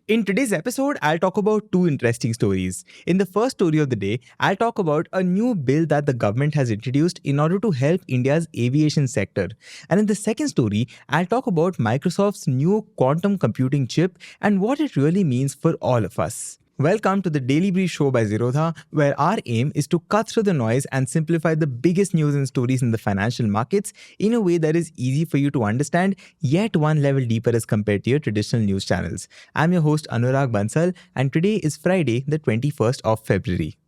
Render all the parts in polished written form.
In today's episode, I'll talk about two interesting stories. In the first story of the day, I'll talk about a new bill that the government has introduced in order to help India's aviation sector. And in the second story, I'll talk about Microsoft's new quantum computing chip and what it really means for all of us. Welcome to the Daily Brief show by Zerodha, where our aim is to cut through the noise and simplify the biggest news and stories in the financial markets in a way that is easy for you to understand, yet one level deeper as compared to your traditional news channels. I'm your host Anurag Bansal, and today is Friday, the 21st of February.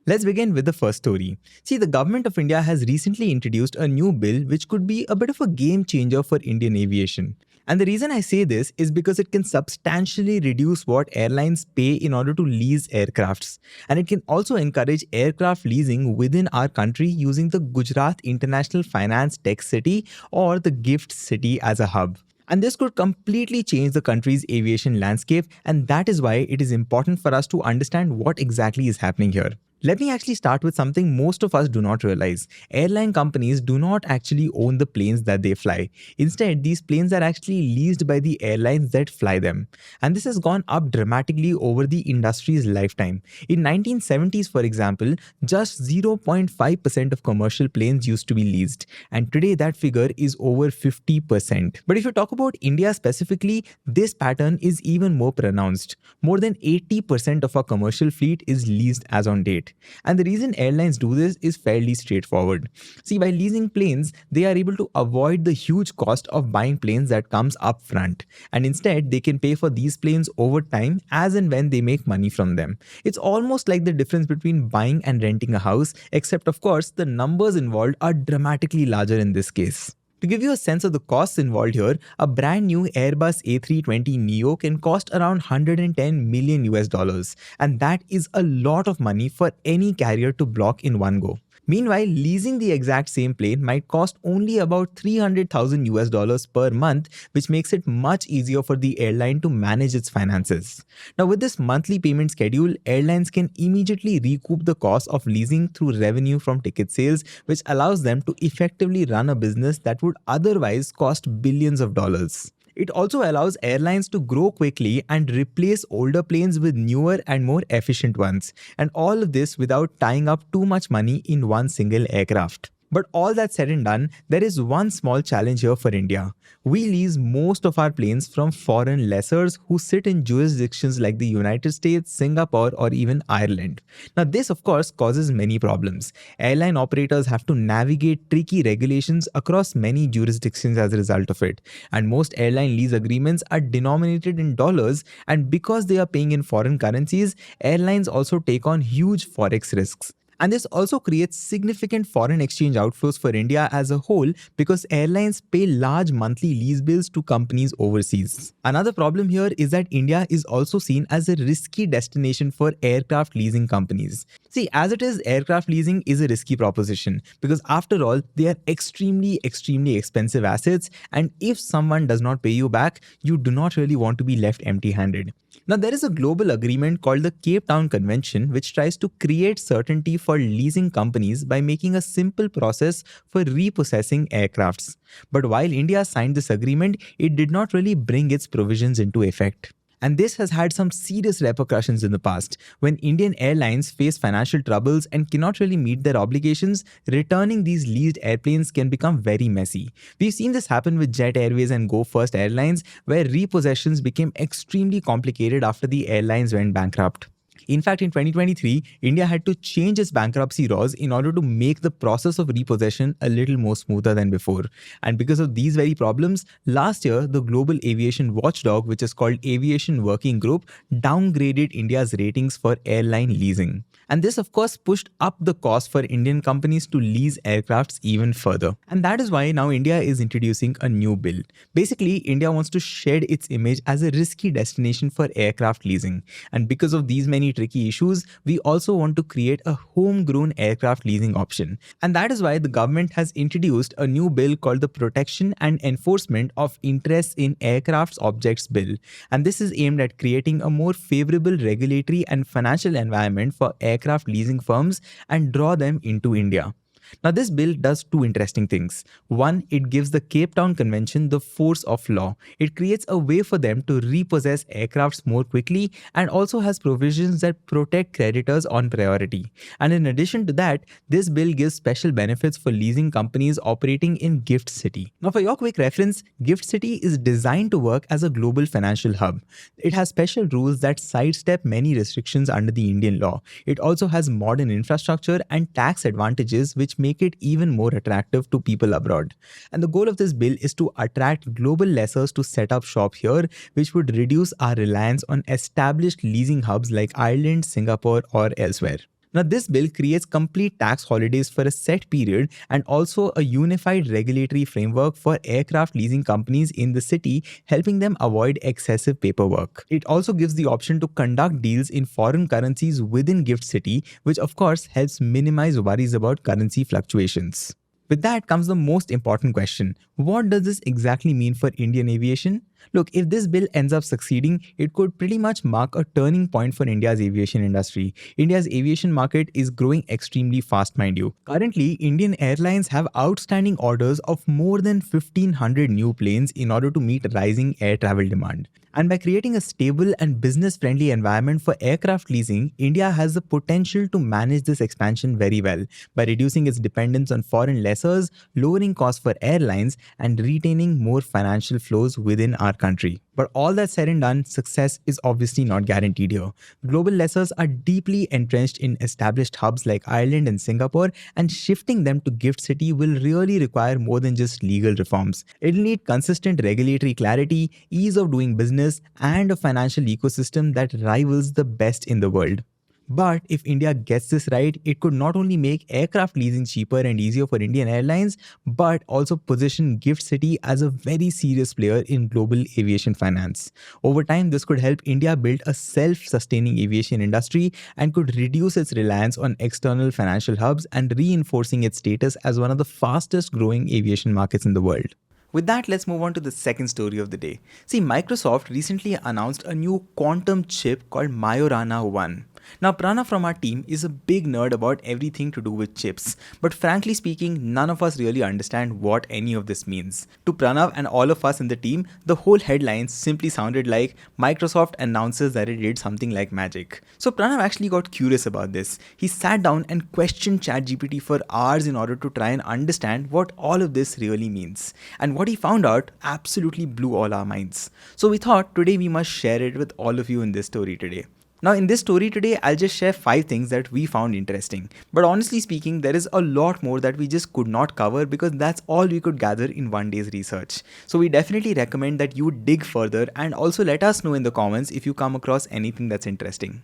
Let's begin with the first story. See, the government of India has recently introduced a new bill which could be a bit of a game changer for Indian aviation. And the reason I say this is because it can substantially reduce what airlines pay in order to lease aircrafts. And it can also encourage aircraft leasing within our country using the Gujarat International Finance Tech City or the GIFT City as a hub. And this could completely change the country's aviation landscape, and that is why it is important for us to understand what exactly is happening here. Let me actually start with something most of us do not realize. Airline companies do not actually own the planes that they fly. Instead, these planes are actually leased by the airlines that fly them. And this has gone up dramatically over the industry's lifetime. In 1970s, for example, just 0.5% of commercial planes used to be leased. And today that figure is over 50%. But if you talk about India specifically, this pattern is even more pronounced. More than 80% of our commercial fleet is leased as on date. And the reason airlines do this is fairly straightforward. See, by leasing planes, they are able to avoid the huge cost of buying planes that comes up front. And instead, they can pay for these planes over time as and when they make money from them. It's almost like the difference between buying and renting a house, except of course, the numbers involved are dramatically larger in this case. To give you a sense of the costs involved here, a brand new Airbus A320neo can cost around 110 million US dollars, and that is a lot of money for any carrier to block in one go. Meanwhile, leasing the exact same plane might cost only about 300,000 US dollars per month, which makes it much easier for the airline to manage its finances. Now, with this monthly payment schedule, airlines can immediately recoup the cost of leasing through revenue from ticket sales, which allows them to effectively run a business that would otherwise cost billions of dollars. It also allows airlines to grow quickly and replace older planes with newer and more efficient ones, and all of this without tying up too much money in one single aircraft. But all that said and done, there is one small challenge here for India. We lease most of our planes from foreign lessors who sit in jurisdictions like the United States, Singapore, or even Ireland. Now, this of course causes many problems. Airline operators have to navigate tricky regulations across many jurisdictions as a result of it. And most airline lease agreements are denominated in dollars, and because they are paying in foreign currencies, airlines also take on huge forex risks. And this also creates significant foreign exchange outflows for India as a whole because airlines pay large monthly lease bills to companies overseas. Another problem here is that India is also seen as a risky destination for aircraft leasing companies. See, as it is, aircraft leasing is a risky proposition because after all, they are extremely expensive assets, and if someone does not pay you back, you do not really want to be left empty-handed. Now, there is a global agreement called the Cape Town Convention which tries to create certainty for leasing companies by making a simple process for repossessing aircrafts. But while India signed this agreement, it did not really bring its provisions into effect. And this has had some serious repercussions in the past. When Indian airlines face financial troubles and cannot really meet their obligations, returning these leased airplanes can become very messy. We've seen this happen with Jet Airways and Go First Airlines, where repossessions became extremely complicated after the airlines went bankrupt. In fact, in 2023, India had to change its bankruptcy laws in order to make the process of repossession a little more smoother than before. And because of these very problems, last year, the global aviation watchdog, which is called Aviation Working Group, downgraded India's ratings for airline leasing. And this, of course, pushed up the cost for Indian companies to lease aircrafts even further. And that is why now India is introducing a new bill. Basically, India wants to shed its image as a risky destination for aircraft leasing. And because of these many tricky issues, we also want to create a homegrown aircraft leasing option. And that is why the government has introduced a new bill called the Protection and Enforcement of Interests in Aircraft Objects Bill. And this is aimed at creating a more favorable regulatory and financial environment for aircraft leasing firms and draw them into India. Now, this bill does two interesting things. One, it gives the Cape Town Convention the force of law. It creates a way for them to repossess aircrafts more quickly and also has provisions that protect creditors on priority. And in addition to that, this bill gives special benefits for leasing companies operating in Gift City. Now, for your quick reference, Gift City is designed to work as a global financial hub. It has special rules that sidestep many restrictions under the Indian law. It also has modern infrastructure and tax advantages which make it even more attractive to people abroad. And the goal of this bill is to attract global lessors to set up shop here, which would reduce our reliance on established leasing hubs like Ireland, Singapore, or elsewhere. Now, this bill creates complete tax holidays for a set period and also a unified regulatory framework for aircraft leasing companies in the city, helping them avoid excessive paperwork. It also gives the option to conduct deals in foreign currencies within Gift City, which of course helps minimize worries about currency fluctuations. With that comes the most important question. What does this exactly mean for Indian aviation? Look, if this bill ends up succeeding, it could pretty much mark a turning point for India's aviation industry. India's aviation market is growing extremely fast, mind you. Currently, Indian airlines have outstanding orders of more than 1,500 new planes in order to meet rising air travel demand. And by creating a stable and business-friendly environment for aircraft leasing, India has the potential to manage this expansion very well by reducing its dependence on foreign lessors, lowering costs for airlines, and retaining more financial flows within our country. But all that said and done, success is obviously not guaranteed here. Global lessors are deeply entrenched in established hubs like Ireland and Singapore, and shifting them to Gift City will really require more than just legal reforms. It'll need consistent regulatory clarity, ease of doing business, and a financial ecosystem that rivals the best in the world. But if India gets this right, it could not only make aircraft leasing cheaper and easier for Indian airlines, but also position Gift City as a very serious player in global aviation finance. Over time, this could help India build a self-sustaining aviation industry and could reduce its reliance on external financial hubs and reinforcing its status as one of the fastest growing aviation markets in the world. With that, let's move on to the second story of the day. See, Microsoft recently announced a new quantum chip called Majorana 1. Now, Pranav from our team is a big nerd about everything to do with chips, but frankly speaking, none of us really understand what any of this means. To Pranav and all of us in the team, the whole headline simply sounded like Microsoft announces that it did something like magic. So Pranav actually got curious about this. He sat down and questioned ChatGPT for hours in order to try and understand what all of this really means. And what he found out absolutely blew all our minds. So we thought today we must share it with all of you in this story today. Now in this story today, I'll just share 5 things that we found interesting. But honestly speaking, there is a lot more that we just could not cover because that's all we could gather in one day's research. So we definitely recommend that you dig further and also let us know in the comments if you come across anything that's interesting.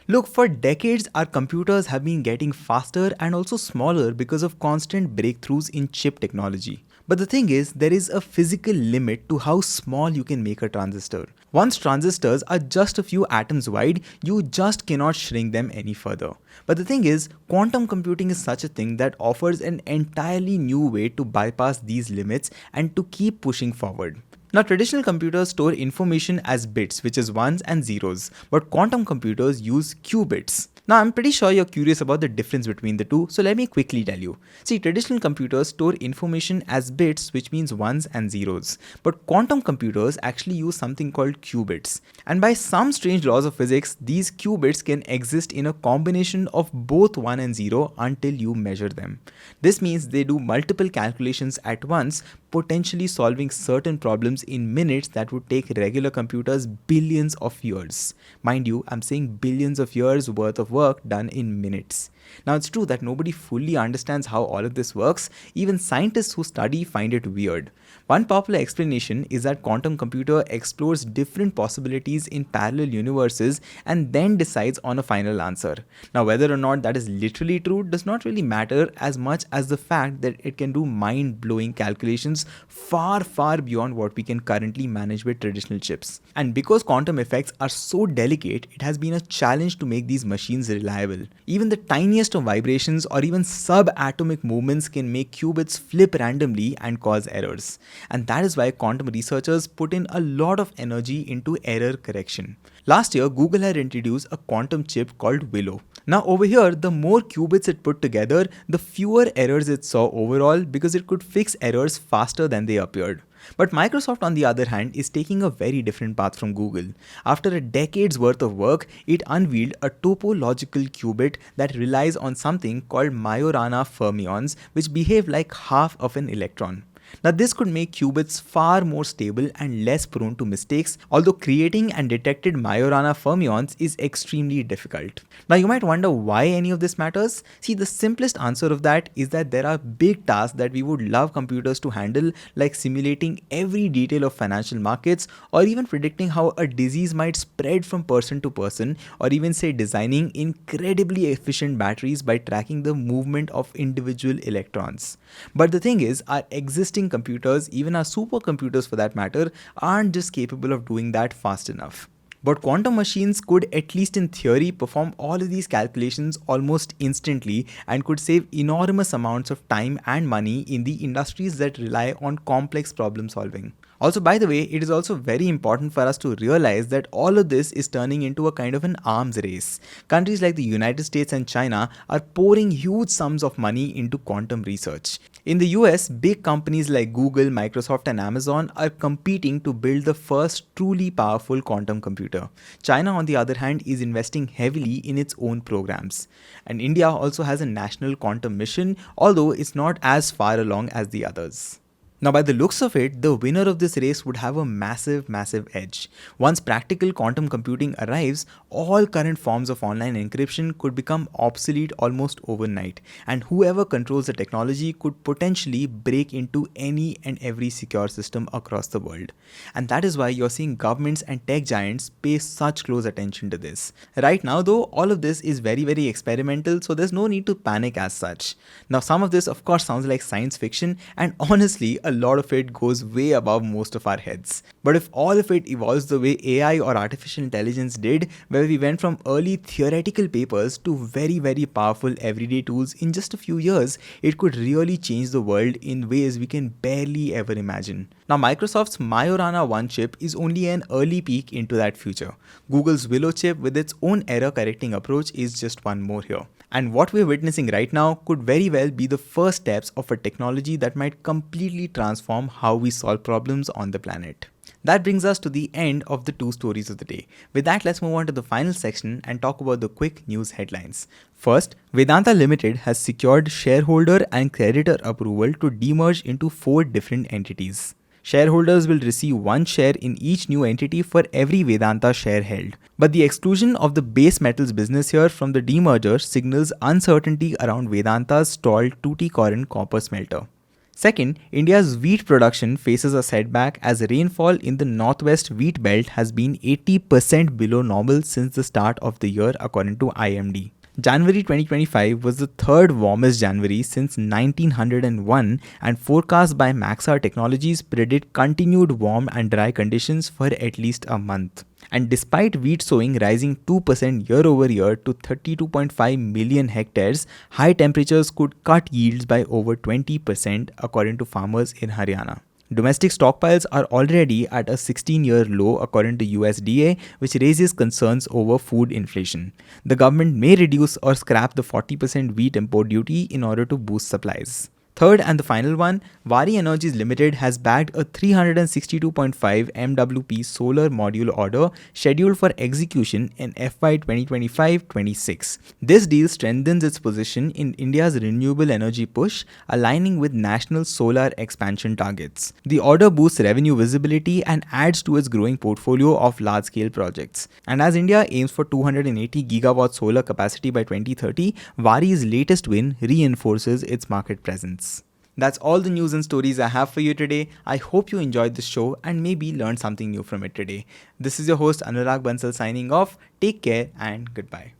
Look, for decades, our computers have been getting faster and also smaller because of constant breakthroughs in chip technology. But the thing is, there is a physical limit to how small you can make a transistor. Once transistors are just a few atoms wide, you just cannot shrink them any further. But the thing is, quantum computing is such a thing that offers an entirely new way to bypass these limits and to keep pushing forward. Now, traditional computers store information as bits, which is ones and zeros, but quantum computers use qubits. Now, I'm pretty sure you're curious about the difference between the two, so let me quickly tell you. See, traditional computers store information as bits, which means ones and zeros, but quantum computers actually use something called qubits. And by some strange laws of physics, these qubits can exist in a combination of both 1 and 0 until you measure them. This means they do multiple calculations at once, potentially solving certain problems in minutes that would take regular computers billions of years. Mind you, I'm saying billions of years worth of work done in minutes. Now, it's true that nobody fully understands how all of this works. Even scientists who study find it weird. One popular explanation is that quantum computer explores different possibilities in parallel universes and then decides on a final answer. Now, whether or not that is literally true does not really matter as much as the fact that it can do mind-blowing calculations far, far beyond what we can currently manage with traditional chips. And because quantum effects are so delicate, it has been a challenge to make these machines reliable. Even the tiniest of vibrations or even subatomic movements can make qubits flip randomly and cause errors. And that is why quantum researchers put in a lot of energy into error correction. Last year, Google had introduced a quantum chip called Willow. Now over here, the more qubits it put together, the fewer errors it saw overall because it could fix errors faster than they appeared. But Microsoft, on the other hand, is taking a very different path from Google. After a decade's worth of work, it unveiled a topological qubit that relies on something called Majorana fermions, which behave like half of an electron. Now, this could make qubits far more stable and less prone to mistakes, although creating and detected Majorana fermions is extremely difficult. Now, you might wonder why any of this matters. See, the simplest answer of that is that there are big tasks that we would love computers to handle, like simulating every detail of financial markets, or even predicting how a disease might spread from person to person, or even say designing incredibly efficient batteries by tracking the movement of individual electrons. But the thing is, our existing computers, even our supercomputers for that matter, aren't just capable of doing that fast enough. But quantum machines could, at least in theory, perform all of these calculations almost instantly and could save enormous amounts of time and money in the industries that rely on complex problem solving. Also, by the way, it is also very important for us to realize that all of this is turning into a kind of an arms race. Countries like the United States and China are pouring huge sums of money into quantum research. In the US, big companies like Google, Microsoft, and Amazon are competing to build the first truly powerful quantum computer. China, on the other hand, is investing heavily in its own programs. And India also has a national quantum mission, although it's not as far along as the others. Now, by the looks of it, the winner of this race would have a massive edge. Once practical quantum computing arrives, all current forms of online encryption could become obsolete almost overnight, and whoever controls the technology could potentially break into any and every secure system across the world. And that is why you're seeing governments and tech giants pay such close attention to this. Right now, though, all of this is very experimental, so there's no need to panic as such. Now, some of this, of course, sounds like science fiction, and honestly, a lot of it goes way above most of our heads. But if all of it evolves the way AI or artificial intelligence did, where we went from early theoretical papers to very powerful everyday tools in just a few years, it could really change the world in ways we can barely ever imagine. Now, Microsoft's Majorana 1 chip is only an early peek into that future. Google's Willow chip with its own error correcting approach is just one more here. And what we're witnessing right now could very well be the first steps of a technology that might completely transform how we solve problems on the planet. That brings us to the end of the two stories of the day. With that, let's move on to the final section and talk about the quick news headlines. First, Vedanta Limited has secured shareholder and creditor approval to demerge into 4 different entities. Shareholders will receive 1 share in each new entity for every Vedanta share held. But the exclusion of the base metals business here from the demerger signals uncertainty around Vedanta's stalled Tuticorin copper smelter. Second, India's wheat production faces a setback as rainfall in the northwest wheat belt has been 80% below normal since the start of the year, according to IMD. January 2025 was the third warmest January since 1901, and forecasts by Maxar Technologies predict continued warm and dry conditions for at least a month. And despite wheat sowing rising 2% year over year to 32.5 million hectares, high temperatures could cut yields by over 20%, according to farmers in Haryana. Domestic stockpiles are already at a 16-year low, according to USDA, which raises concerns over food inflation. The government may reduce or scrap the 40% wheat import duty in order to boost supplies. Third and the final one, Vari Energies Limited has bagged a 362.5 MWP solar module order scheduled for execution in FY 2025-26. This deal strengthens its position in India's renewable energy push, aligning with national solar expansion targets. The order boosts revenue visibility and adds to its growing portfolio of large-scale projects. And as India aims for 280 gigawatt solar capacity by 2030, Vari's latest win reinforces its market presence. That's all the news and stories I have for you today. I hope you enjoyed this show and maybe learned something new from it today. This is your host Anurag Bansal signing off. Take care and goodbye.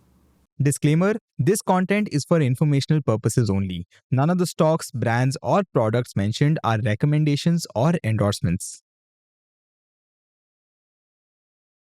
Disclaimer: this content is for informational purposes only. None of the stocks, brands, or products mentioned are recommendations or endorsements.